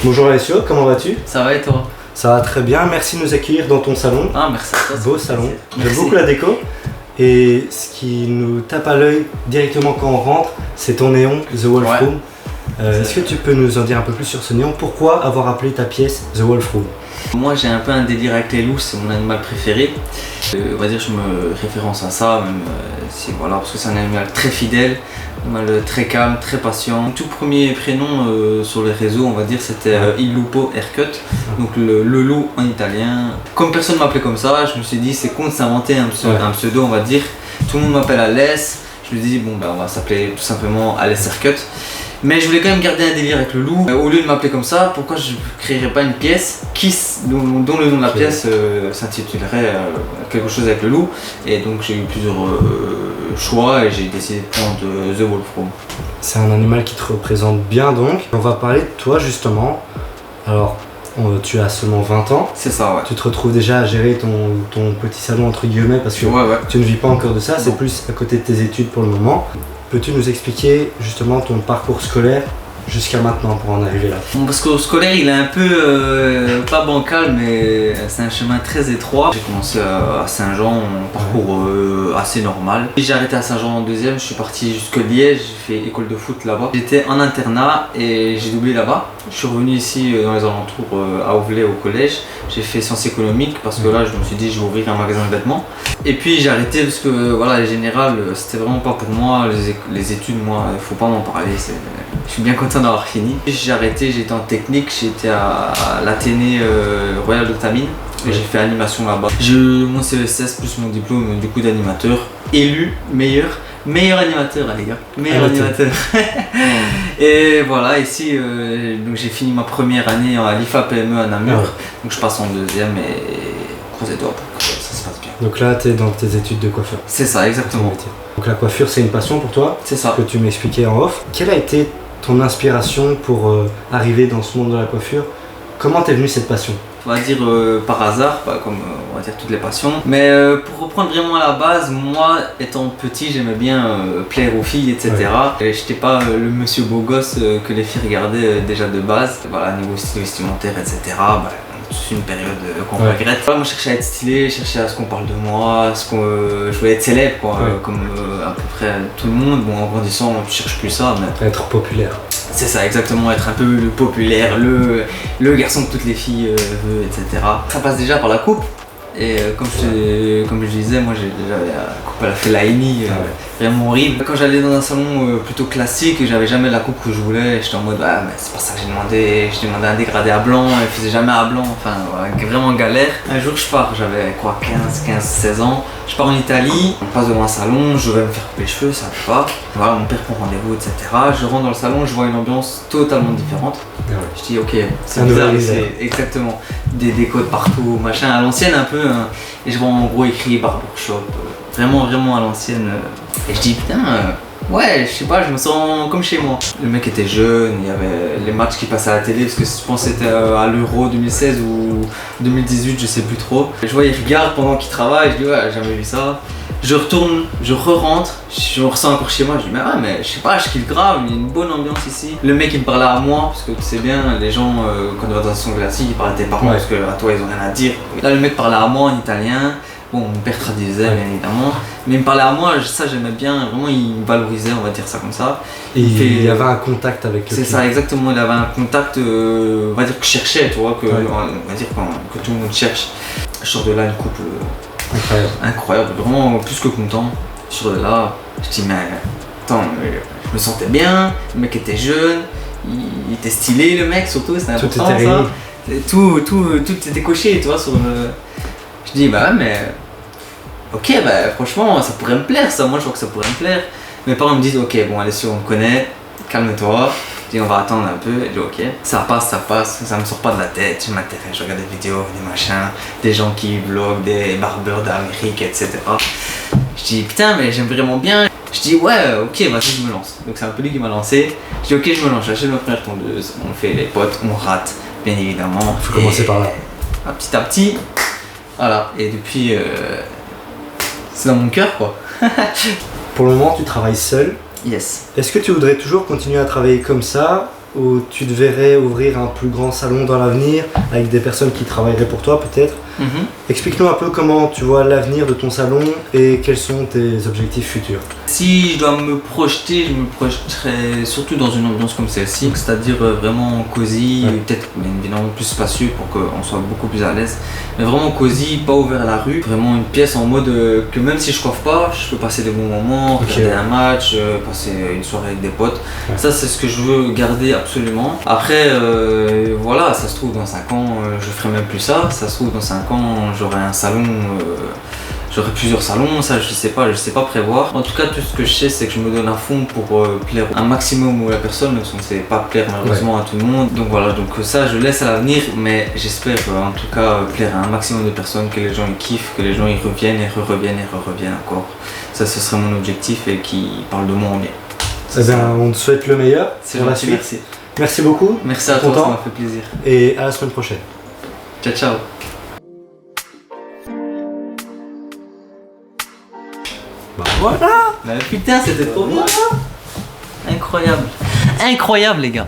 Bonjour Alessio, comment vas-tu? Ça va et toi? Ça va très bien, merci de nous accueillir dans ton salon. Ah, merci à toi. Beau salon, j'aime beaucoup la déco. Et ce qui nous tape à l'œil directement quand on rentre, c'est ton néon, The Wolf Room. Est-ce que tu peux nous en dire un peu plus sur ce néon? Pourquoi avoir appelé ta pièce The Wolf Room? Moi j'ai un peu un délire avec les loups, c'est mon animal préféré. On va dire que je me référence à ça, même voilà, parce que c'est un animal très fidèle, un animal très calme, très patient. Mon tout premier prénom sur les réseaux, on va dire, c'était Il Lupo Haircut, donc le loup en italien. Comme personne m'appelait comme ça, je me suis dit c'est con de s'inventer un pseudo, on va dire. Tout le monde m'appelle Alès, je me dis bon ben on va s'appeler tout simplement Alès Haircut. Mais je voulais quand même garder un délire avec le loup. Au lieu de m'appeler comme ça, pourquoi je ne créerais pas une pièce dont le nom de la pièce s'intitulerait quelque chose avec le loup. Et donc j'ai eu plusieurs choix et j'ai décidé de prendre The Wolf Room. C'est un animal qui te représente bien donc. On va parler de toi justement. Alors, tu as seulement 20 ans. C'est ça, ouais. Tu te retrouves déjà à gérer ton petit salon entre guillemets parce que tu ne vis pas encore de ça, c'est plus à côté de tes études pour le moment. Peux-tu nous expliquer justement ton parcours scolaire jusqu'à maintenant pour en arriver là? Mon parcours scolaire il est un peu, pas bancal, mais c'est un chemin très étroit. J'ai commencé à Saint-Jean, un parcours assez normal. J'ai arrêté à Saint-Jean en deuxième, je suis parti jusqu'à Liège, j'ai fait école de foot là-bas. J'étais en internat et j'ai doublé là-bas. Je suis revenu ici dans les alentours à Auvelais au collège. J'ai fait sciences économiques parce que là je me suis dit je vais ouvrir un magasin de vêtements. Et puis j'ai arrêté parce que voilà, les générales c'était vraiment pas pour moi. Les études, moi, il faut pas m'en parler. Je suis bien content d'avoir fini. J'ai arrêté, j'étais en technique, j'étais à l'Athénée Royal de Tamine et j'ai fait animation là-bas. J'ai eu mon CESS plus mon diplôme du coup d'animateur, élu meilleur animateur les gars, meilleur animateur. Et voilà, ici donc j'ai fini ma première année à l'IFA PME à Namur, donc je passe en deuxième et croisez les doigts pour que ça se passe bien. Donc là tu es dans tes études de coiffeur. C'est ça, exactement. Donc la coiffure c'est une passion pour toi? C'est ça. Que tu m'expliquais en off. Quelle a été ton inspiration pour arriver dans ce monde de la coiffure? Comment t'es venue cette passion? On va dire par hasard, pas comme on va dire toutes les passions. Mais pour reprendre vraiment à la base, moi étant petit j'aimais bien plaire aux filles, etc. Et j'étais pas le monsieur beau gosse que les filles regardaient déjà de base. Voilà, niveau style vestimentaire, etc. C'est une période qu'on regrette. Moi je cherchais à être stylé, je cherchais à ce qu'on parle de moi, je voulais être célèbre quoi, comme à peu près tout le monde. Bon, en grandissant tu cherches plus ça, mais être populaire. C'est ça, exactement, être un peu le populaire, le garçon que toutes les filles veulent, etc. Ça passe déjà par la coupe. Et comme je disais, moi j'ai déjà la coupe à la Fellaini, vraiment horrible. Quand j'allais dans un salon plutôt classique, j'avais jamais la coupe que je voulais, j'étais en mode mais c'est pas ça que j'ai demandé un dégradé à blanc, elle faisait jamais à blanc, enfin voilà, vraiment galère. Un jour je pars, j'avais quoi, 16 ans, je pars en Italie, on passe devant un salon, je vais me faire couper les cheveux, ça va pas. Voilà, mon père prend rendez-vous, etc. Je rentre dans le salon, je vois une ambiance totalement différente. Je dis ok, c'est bizarre ici, exactement. Des décos de partout, machin, à l'ancienne un peu, hein. Et je vois en gros écrit barbershop, vraiment à l'ancienne. Et je dis putain, ouais, je sais pas, je me sens comme chez moi. Le mec était jeune, il y avait les matchs qui passaient à la télé, parce que je pense que c'était à l'Euro 2016 ou 2018, je sais plus trop. Et je vois, il regarde pendant qu'il travaille, je dis ouais, j'ai jamais vu ça. Je retourne, je re-rentre, je me ressens encore chez moi, je dis mais je sais pas, je kiffe grave, il y a une bonne ambiance ici. Le mec il me parlait à moi, parce que tu sais bien, les gens quand on va dans un salon classique, ils parlent à tes parents parce que à toi ils ont rien à dire. Là le mec parlait à moi en italien, bon mon père traduisait bien évidemment, mais il me parlait à moi, ça j'aimais bien, vraiment il me valorisait, on va dire ça comme ça. Et il y avait un contact avec le client. C'est ça exactement, il avait un contact, on va dire que je cherchais, tu vois, on va dire que tout le monde cherche. Je sors de là une couple incroyable, vraiment plus que content. Je sors de là, je dis mais attends, je me sentais bien, le mec était jeune, il était stylé le mec surtout, c'était important ça. Tout était coché, tu vois, sur le... Je dis mais ok, franchement ça pourrait me plaire ça, moi je vois que ça pourrait me plaire. Mes parents me disent ok bon allez on te connaît, calme-toi. Je dis on va attendre un peu, je dis ok, ça passe, ça me sort pas de la tête, je m'intéresse, je regarde des vidéos, des machins, des gens qui vloguent, des barbeurs d'Amérique, etc. Je dis putain mais j'aime vraiment bien. Je dis ouais ok vas-y je me lance. Donc c'est un peu lui qui m'a lancé. Je dis ok je me lance, j'achète ma première tondeuse, on fait les potes, on rate bien évidemment. Faut commencer par là. Petit à petit, voilà, et depuis c'est dans mon cœur quoi. Pour le moment tu travailles seul. Yes. Est-ce que tu voudrais toujours continuer à travailler comme ça où tu te verrais ouvrir un plus grand salon dans l'avenir avec des personnes qui travailleraient pour toi peut-être. Explique-nous un peu comment tu vois l'avenir de ton salon et quels sont tes objectifs futurs. Si je dois me projeter, je me projeterais surtout dans une ambiance comme celle-ci, c'est-à-dire vraiment cosy, peut-être bien évidemment plus spacieux pour qu'on soit beaucoup plus à l'aise, mais vraiment cosy, pas ouvert à la rue, vraiment une pièce en mode que même si je coiffe pas, je peux passer des bons moments, regarder un match, passer une soirée avec des potes. Ça c'est ce que je veux garder absolument. Après voilà, ça se trouve dans 5 ans je ferai même plus ça, ça se trouve dans 5 ans j'aurai un salon, j'aurai plusieurs salons, ça je sais pas prévoir. En tout cas tout ce que je sais c'est que je me donne à fond pour plaire un maximum à la personne, même si on ne sait pas plaire malheureusement à tout le monde. Donc voilà, donc ça je laisse à l'avenir, mais j'espère en tout cas plaire à un maximum de personnes, que les gens ils kiffent, que les gens ils reviennent et reviennent encore. Ça ce serait mon objectif et qui parle de moi en bien. Eh bien, on te souhaite le meilleur. C'est gentil, merci. Merci beaucoup. Merci à toi, ça m'a fait plaisir. Et à la semaine prochaine. Ciao, ciao. Bah voilà. Bah putain, c'était trop bien. Incroyable. Incroyable les gars.